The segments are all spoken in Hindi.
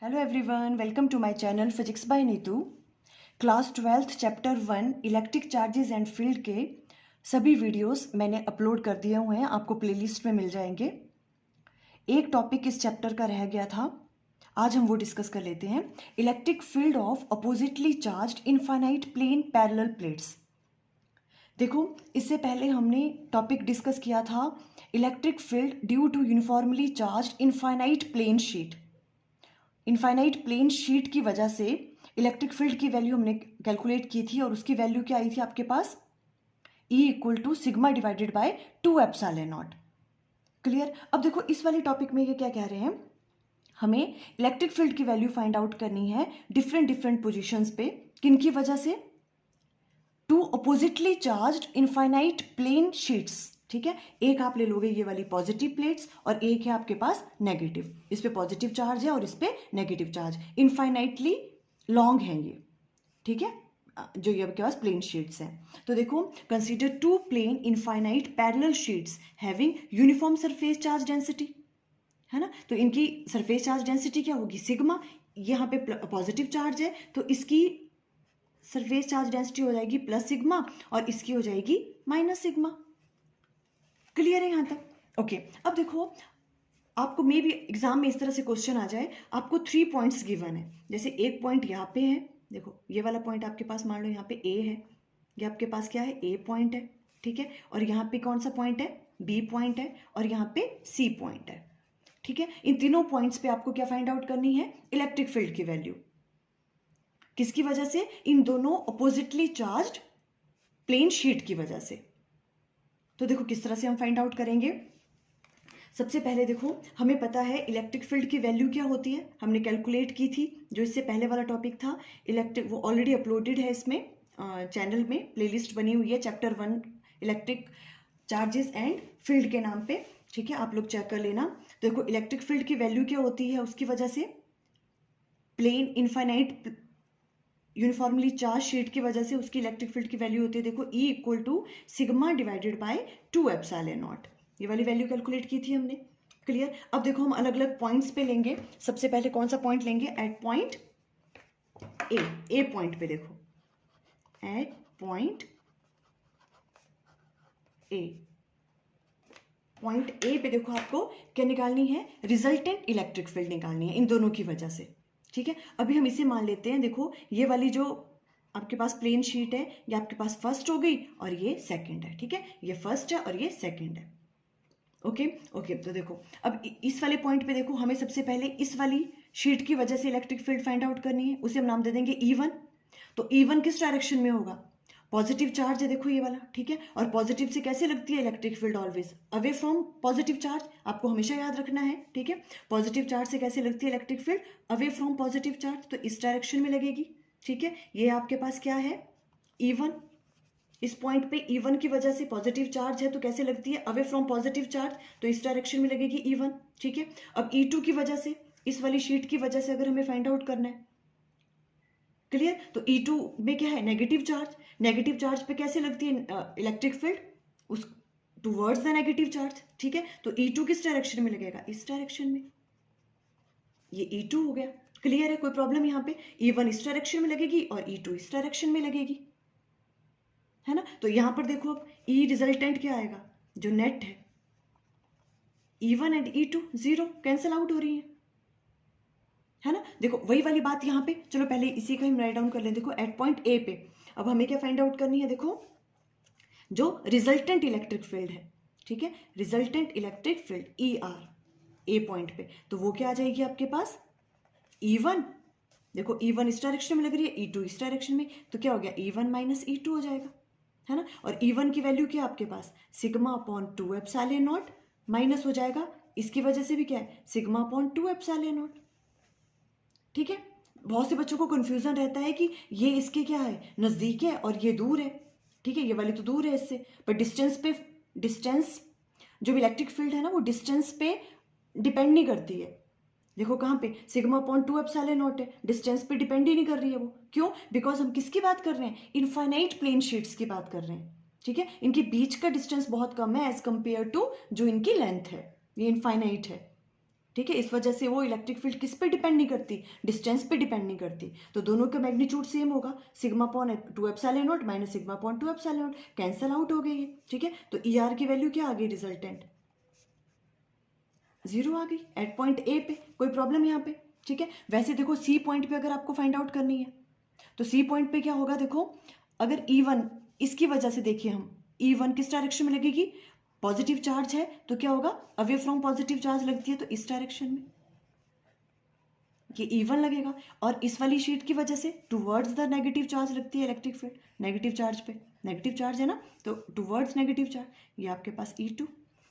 Hello everyone, welcome to my channel physics by Neetu. Class 12th chapter 1 electric charges and field के सभी वीडियोस मैंने अपलोड कर दिए हुए हैं, आपको प्लेलिस्ट में मिल जाएंगे। एक टॉपिक इस चैप्टर का रह गया था, आज हम वो डिस्कस कर लेते हैं। Electric field of oppositely charged infinite plane parallel plates. देखो, इससे पहले हमने टॉपिक डिस्कस किया था electric field due to uniformly charged infinite plane sheet. Infinite plane sheet की वजह से इलेक्ट्रिक फील्ड की वैल्यू हमने कैलकुलेट की थी और उसकी वैल्यू क्या आई थी आपके पास, E equal to sigma divided by 2 epsilon not. Clear. अब देखो इस वाले टॉपिक में ये क्या कह रहे हैं, हमें इलेक्ट्रिक फील्ड की वैल्यू फाइंड आउट करनी है डिफरेंट पोजिशंस पे। किन की वजह से? Two oppositely charged infinite plane sheets. ठीक है, एक आप ले लोगे ये वाली पॉजिटिव प्लेट्स और एक है आपके पास नेगेटिव। इस पे पॉजिटिव चार्ज है और इस पे नेगेटिव चार्ज, इनफाइनाइटली लॉन्ग है ये। ठीक है, जो ये आपके पास प्लेन शीट्स हैं। तो देखो, consider two plane infinite parallel sheets having uniform surface charge density, है ना। तो इनकी सरफेस चार्ज डेंसिटी क्या होगी, सिग्मा। यहाँ पे पॉजिटिव चार्ज है तो इसकी सरफेस चार्ज डेंसिटी हो जाएगी प्लस सिग्मा और इसकी हो जाएगी माइनस सिग्मा। क्लियर है यहाँ तक? ओके। अब देखो, आपको मे भी एग्जाम में इस तरह से क्वेश्चन आ जाए, आपको 3 पॉइंट्स गिवन है। जैसे एक पॉइंट यहाँ पे है, देखो ये वाला पॉइंट आपके पास मान लो यहाँ पे ए है, ये आपके पास क्या है, ए पॉइंट है। ठीक है, और यहाँ पे कौन सा पॉइंट है, बी पॉइंट है, और यहाँ पे सी पॉइंट है। ठीक है, इन तीनों पॉइंट्स पे आपको क्या फाइंड आउट करनी है, इलेक्ट्रिक फील्ड की वैल्यू। किसकी वजह से? इन दोनों अपोजिटली चार्ज्ड प्लेन शीट की वजह से। तो देखो किस तरह से हम फाइंड आउट करेंगे। सबसे पहले देखो, हमें पता है इलेक्ट्रिक फील्ड की वैल्यू क्या होती है, हमने कैलकुलेट की थी जो इससे पहले वाला टॉपिक था इलेक्ट्रिक, वो ऑलरेडी अपलोडेड है इसमें चैनल में, प्लेलिस्ट बनी हुई है chapter 1 electric charges and field के नाम पे। ठीक है, आप लोग चेक कर लेना। तो देखो इलेक्ट्रिक फील्ड की वैल्यू क्या होती है, उसकी वजह से plane infinite uniformly charge sheet की वजह से उसकी इलेक्ट्रिक फील्ड की वैल्यू होती है, देखो E equal to sigma divided by 2 epsilon not. ये वाली वैल्यू कैलकुलेट की थी हमने। क्लियर। अब देखो हम अलग अलग पॉइंट्स पे लेंगे। सबसे पहले कौन सा पॉइंट लेंगे, एट पॉइंट ए पॉइंट पे देखो, एट पॉइंट ए पे देखो, आपको क्या निकालनी है, रिजल्टेंट इलेक्ट्रिक फील्ड निकालनी है इन दोनों की वजह से। ठीक है, अभी हम इसे मान लेते हैं। देखो ये वाली जो आपके पास प्लेन शीट है, ये आपके पास फर्स्ट हो गई और ये सेकंड है। ठीक है, ये फर्स्ट है और ये सेकंड है। Okay okay. तो देखो अब इस वाले पॉइंट पे देखो, हमें सबसे पहले इस वाली शीट की वजह से इलेक्ट्रिक फील्ड फाइंड आउट करनी है, उसे हम नाम दे देंगे E1। तो E1 किस डायरेक्शन में होगा, पॉजिटिव चार्ज है देखो ये वाला। ठीक है, और पॉजिटिव से कैसे लगती है electric field, always away from positive charge, आपको हमेशा याद रखना है। ठीक है, पॉजिटिव चार्ज से कैसे लगती है electric field, away from positive charge, तो इस डायरेक्शन में लगेगी। ठीक है, ये आपके पास क्या है, E1। इस पॉइंट पे E1 की वजह से पॉजिटिव चार्ज है तो कैसे लगती है, अवे फ्रॉम पॉजिटिव चार्ज, तो इस डायरेक्शन में लगेगी E1। ठीक है, अब E2 की वजह से, इस वाली शीट की वजह से अगर हमें फाइंड आउट करना है, क्लियर, तो E2 में क्या है, नेगेटिव चार्ज। नेगेटिव चार्ज पे कैसे लगती है इलेक्ट्रिक फील्ड, उस टूवर्ड्स द नेगेटिव चार्ज। ठीक है, तो E2 किस डायरेक्शन में लगेगा, इस डायरेक्शन में। ये E2 हो गया। क्लियर है, कोई प्रॉब्लम यहाँ पे? E1 इस डायरेक्शन में लगेगी और E2 इस डायरेक्शन में लगेगी, है ना। तो यहां पर देखो अब E रिजल्टेंट क्या आएगा, जो नेट है, E1 and E2 zero, cancel out हो रही है ना। देखो वही वाली बात यहाँ पे, चलो पहले इसी का हम राइट डाउन कर लें। देखो एट पॉइंट ए पे अब हमें क्या फाइंड आउट करनी है, देखो जो रिजल्टेंट इलेक्ट्रिक फील्ड है। ठीक है, रिजल्टेंट इलेक्ट्रिक फील्ड ER ए पॉइंट पे, तो वो क्या आ जाएगी आपके पास, E1। देखो E1 इस डायरेक्शन में लग रही है, E2 इस डायरेक्शन में, तो क्या हो गया, E1 माइनस E2 हो जाएगा, है ना। और E1 की वैल्यू क्या आपके पास, sigma upon 2 epsilon naught, minus हो जाएगा इसकी वजह से भी क्या है, सिग्मा अपॉन 2 एप्सिलॉन नॉट। ठीक है, बहुत से बच्चों को कंफ्यूजन रहता है कि ये इसके क्या है, नजदीक है और ये दूर है। ठीक है, ये वाली तो दूर है इससे, पर डिस्टेंस जो इलेक्ट्रिक फील्ड है ना, वो डिस्टेंस पे डिपेंड नहीं करती है। देखो कहाँ पे, सिग्मा अपॉन 2 एप्सिलॉन नॉट है, डिस्टेंस पे डिपेंड ही नहीं कर रही है वो। क्यों? बिकॉज हम किसकी बात कर रहे हैं, इनफाइनाइट प्लेन शीट्स की बात कर रहे हैं। ठीक है, इनके बीच का डिस्टेंस बहुत कम है एज कंपेयर टू जो इनकी लेंथ है, ये इनफाइनाइट है। ठीक है, इस वजह से वो इलेक्ट्रिक फील्ड किस पे डिपेंड नहीं करती, डिस्टेंस पे डिपेंड नहीं करती। तो दोनों का मैग्नीट्यूड सेम होगा, sigma upon 2 epsilon naught minus sigma upon 2 epsilon not, cancel out हो गई है। ठीक है, तो ई आर की वैल्यू क्या आ गई, रिजल्टेंट 0 आ गई एट पॉइंट ए पे। कोई प्रॉब्लम यहाँ पे? ठीक है, वैसे देखो सी पॉइंट पे अगर आपको फाइंड आउट करनी है तो सी पॉइंट पे क्या होगा, देखो अगर E1 इसकी वजह से देखिए हम E1 किस डायरेक्शन में लगेगी, पॉजिटिव चार्ज है तो क्या होगा, अवे फ्रॉम पॉजिटिव चार्ज लगती है तो इस डायरेक्शन में ये E1 लगेगा, और इस वाली शीट की वजह से टूवर्ड्स द नेगेटिव चार्ज लगती है इलेक्ट्रिक फील्ड, नेगेटिव चार्ज पे, नेगेटिव चार्ज है ना तो टूवर्ड्स नेगेटिव चार्ज, ये आपके पास E2,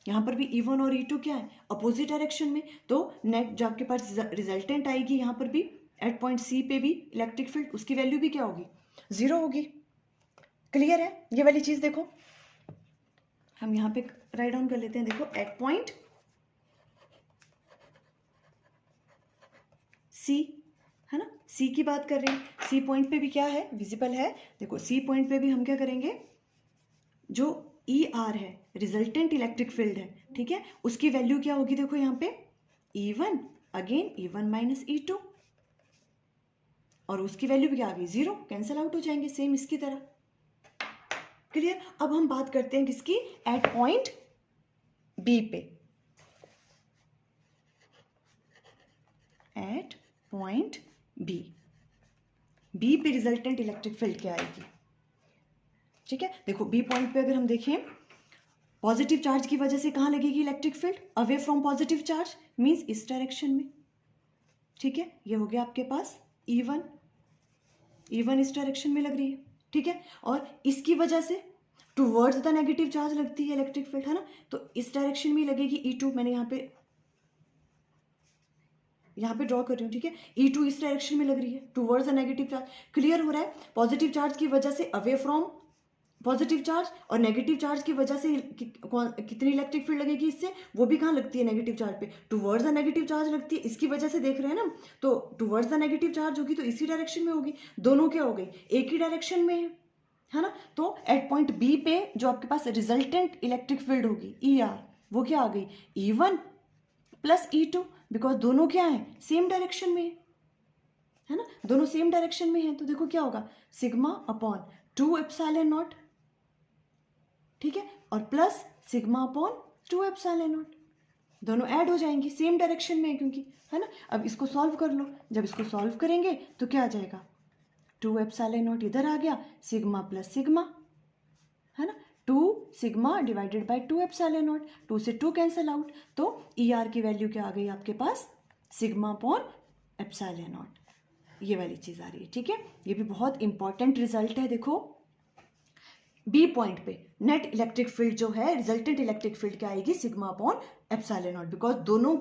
यहाँ पर भी E1 और E2 क्या है, अपोजिट डायरेक्शन में, तो नेट जो आपके पास रिजल्टेंट आएगी यहाँ पर भी एट पॉइंट सी पे भी इलेक्ट्रिक फील्ड, उसकी वैल्यू भी क्या होगी, 0 होगी। क्लियर है ये वाली चीज? देखो हम यहाँ पे राइट डाउन कर लेते हैं, देखो एट पॉइंट सी, है ना, सी की बात कर रहे हैं, सी पॉइंट पे भी क्या है, विजिबल है। देखो सी पॉइंट पे भी हम क्या करेंगे, जो ई आर है रिजल्टेंट इलेक्ट्रिक फील्ड है, ठीक है, उसकी वैल्यू क्या होगी, देखो यहाँ पे E1 again E1 minus E2, और उसकी वैल्यू भी क्या आ गई, 0, कैंसल आउट हो जाएंगे सेम इसकी तरह। क्लियर? अब हम बात करते हैं किसकी, एट पॉइंट बी पे, एट पॉइंट बी, बी पे रिजल्टेंट इलेक्ट्रिक फील्ड क्या आएगी। ठीक है, देखो बी पॉइंट पे अगर हम देखें, पॉजिटिव चार्ज की वजह से कहाँ लगेगी electric field, away from positive charge, means इस डायरेक्शन में। ठीक है, ये हो गया आपके पास E1, E1 इस डायरेक्शन में लग रही है। ठीक है, और इसकी वजह से टूवर्ड्स द नेगेटिव चार्ज लगती है इलेक्ट्रिक फील्ड, है ना, तो इस डायरेक्शन में लगेगी E2, मैंने यहाँ पे ड्रॉ कर रही हूँ। ठीक है, E2 इस डायरेक्शन में लग रही है, towards the negative charge. Clear हो रहा है? पॉजिटिव चार्ज की वजह से अवे फ्रॉम पॉजिटिव चार्ज, और नेगेटिव चार्ज की वजह से कितनी इलेक्ट्रिक फील्ड लगेगी इससे, वो भी कहाँ लगती है, नेगेटिव चार्ज पे, टूवर्ड्स द नेगेटिव चार्ज लगती है, इसकी वजह से देख रहे हैं ना, तो टूवर्ड्स द नेगेटिव चार्ज होगी तो इसी डायरेक्शन में होगी, दोनों क्या हो गई, एक ही डायरेक्शन में है ना। तो एट पॉइंट बी पे जो आपके पास रिजल्टेंट इलेक्ट्रिक फील्ड होगी ई आर, वो क्या आ गई, E1 प्लस E2, बिकॉज दोनों क्या है, सेम डायरेक्शन में है ना, दोनों सेम डायरेक्शन में है, तो देखो क्या होगा, सिग्मा अपॉन 2 एप्सिलॉन नॉट, ठीक है, और plus sigma upon 2 epsilon not, दोनों ऐड हो जाएंगी, सेम डायरेक्शन में है क्योंकि, है ना। अब इसको सॉल्व कर लो, जब इसको सॉल्व करेंगे तो क्या आ जाएगा, 2 एप्सिलॉन नॉट इधर आ गया, सिग्मा प्लस सिग्मा, है ना, 2 sigma divided by 2 epsilon not, 2 से 2 कैंसल आउट, तो ई आर की वैल्यू क्या आ गई आपके पास, सिग्मा अपॉन एप्सिलॉन नॉट, ये वाली चीज आ रही है। ठीक है, ये भी बहुत इंपॉर्टेंट रिजल्ट है। देखो बी पॉइंट पे नेट इलेक्ट्रिक फील्ड जो है, रिजल्टेंट इलेक्ट्रिक फील्ड क्या आएगी, sigma upon epsilon not, because दोनों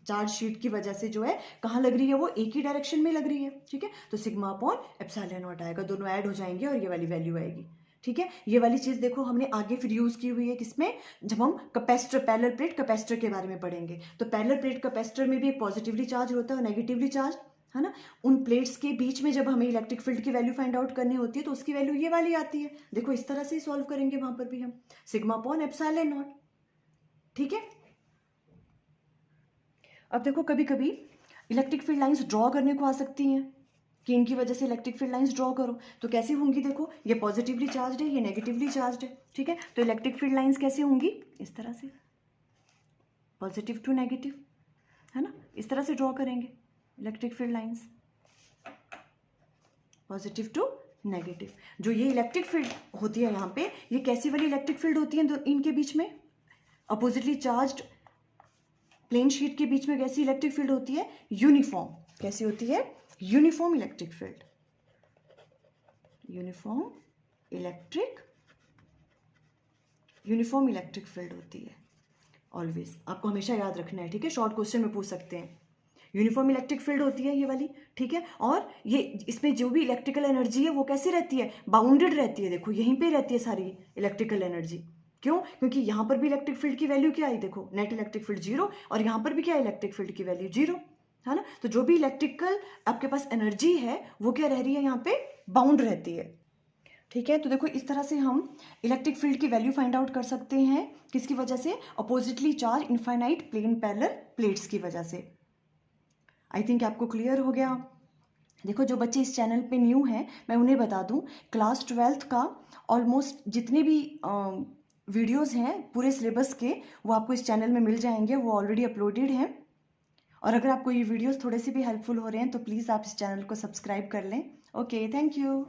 चार्ज शीट की वजह से जो है कहाँ लग रही है, वो एक ही डायरेक्शन में लग रही है। ठीक है, तो सिग्मा अपॉन एप्सिलॉन नॉट आएगा, दोनों ऐड हो जाएंगे और ये वाली वैल्यू आएगी। ठीक है, ये वाली चीज देखो हमने आगे फिर यूज की हुई है किसमें, जब हम कैपेसिटर, पैरेलल प्लेट कैपेसिटर के बारे में पढ़ेंगे, तो पैरेलल प्लेट कैपेसिटर में भी एक पॉजिटिवली चार्ज होता है और नेगेटिवली चार्ज, है ना, उन प्लेट्स के बीच में जब हमें इलेक्ट्रिक फील्ड की वैल्यू फाइंड आउट करनी होती है तो उसकी वैल्यू ये वाली आती है। देखो इस तरह से ही सॉल्व करेंगे वहां पर भी हम, सिग्मा अपॉन एप्सिलॉन नॉट। ठीक है, अब देखो कभी कभी इलेक्ट्रिक फील्ड लाइंस ड्रॉ करने को आ सकती हैं कि इनकी वजह से इलेक्ट्रिक फील्ड लाइंस ड्रॉ करो, तो कैसी होंगी, देखो ये पॉजिटिवली चार्ज है, ये नेगेटिवली चार्ज है। ठीक है, तो इलेक्ट्रिक फील्ड लाइंस कैसे होंगी, इस तरह से, पॉजिटिव टू नेगेटिव, है ना, इस तरह से ड्रॉ करेंगे electric field lines, positive to negative. जो ये इलेक्ट्रिक फील्ड होती है यहाँ पे, ये कैसी वाली इलेक्ट्रिक फील्ड होती है, इनके बीच में अपोजिटली चार्ज्ड प्लेन शीट के बीच में कैसी इलेक्ट्रिक फील्ड होती है, यूनिफॉर्म, कैसी होती है, uniform electric field, uniform electric field होती है ऑलवेज, आपको हमेशा याद रखना है। ठीक है, शॉर्ट क्वेश्चन में पूछ सकते हैं, यूनिफॉर्म इलेक्ट्रिक फील्ड होती है ये वाली। ठीक है, और ये इसमें जो भी इलेक्ट्रिकल एनर्जी है वो कैसी रहती है, बाउंडेड रहती है, देखो यहीं पे रहती है सारी इलेक्ट्रिकल एनर्जी। क्यों, क्योंकि यहाँ पर भी इलेक्ट्रिक फील्ड की वैल्यू क्या आई, देखो नेट इलेक्ट्रिक फील्ड 0, और यहाँ पर भी क्या है, इलेक्ट्रिक फील्ड की वैल्यू 0, है ना, तो जो भी इलेक्ट्रिकल आपके पास एनर्जी है वो क्या रह रही है, यहाँ पे बाउंड रहती है। ठीक है, तो देखो इस तरह से हम इलेक्ट्रिक फील्ड की वैल्यू फाइंड आउट कर सकते हैं। किसकी वजह से? Oppositely charge infinite plane parallel plates की वजह से। आई थिंक आपको क्लियर हो गया। देखो जो बच्चे इस चैनल पे न्यू हैं, मैं उन्हें बता दूं, क्लास 12th का ऑलमोस्ट जितने भी वीडियोस हैं पूरे सिलेबस के, वो आपको इस चैनल में मिल जाएंगे, वो ऑलरेडी अपलोडेड हैं। और अगर आपको ये वीडियोस थोड़े से भी हेल्पफुल हो रहे हैं तो प्लीज़ आप इस चैनल को सब्सक्राइब कर लें। Okay, thank you.